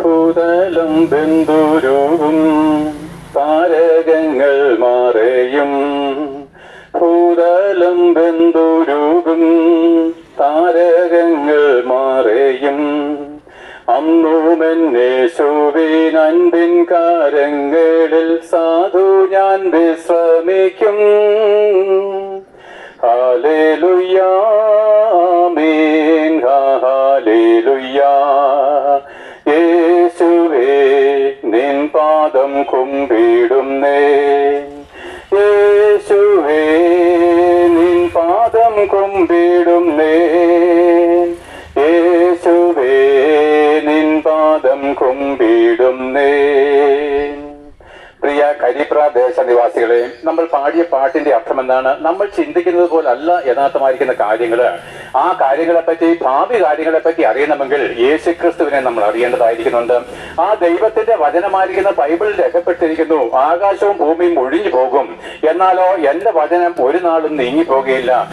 ഭൂതലം ബന്ധുരൂപം താരകങ്ങൾ മാറയും. ഭൂതലം ബന്ധുരൂപം താരകങ്ങൾ മാറയും. അന്നുമെന്നേശുവിൻ അൻപിൻ കാരങ്ങളിൽ സാധു ഞാൻ വിശ്രമിക്കും. Hallelujah amen hallelujah. യേശുവേ നിൻ പാദം കുമ്പിടുന്നേ. യേശുവേ നിൻ പാദം കുമ്പിടുന്നേ. യേശുവേ നിൻ പാദം കുമ്പിടുന്നേ. പ്രിയ കരിപ്ര ദേശനിവാസികളെ, നമ്മൾ പാടിയ പാട്ടിന്റെ അർത്ഥം എന്താണ്? നമ്മൾ ചിന്തിക്കുന്നത് പോലല്ല യഥാർത്ഥമായിരിക്കുന്ന കാര്യങ്ങള്. ആ കാര്യങ്ങളെപ്പറ്റി, ഭാവി കാര്യങ്ങളെപ്പറ്റി അറിയണമെങ്കിൽ യേശുക്രിസ്തുവിനെ നമ്മൾ അറിയേണ്ടതായിരിക്കുന്നുണ്ട്. ആ ദൈവത്തിന്റെ വചനമായിരിക്കുന്ന ബൈബിളിൽ രേഖപ്പെട്ടിരിക്കുന്നു, ആകാശവും ഭൂമിയും ഒഴിഞ്ഞു പോകും, എന്നാലോ എന്റെ വചനം ഒരു നാളും നീങ്ങിപ്പോകുകയില്ല.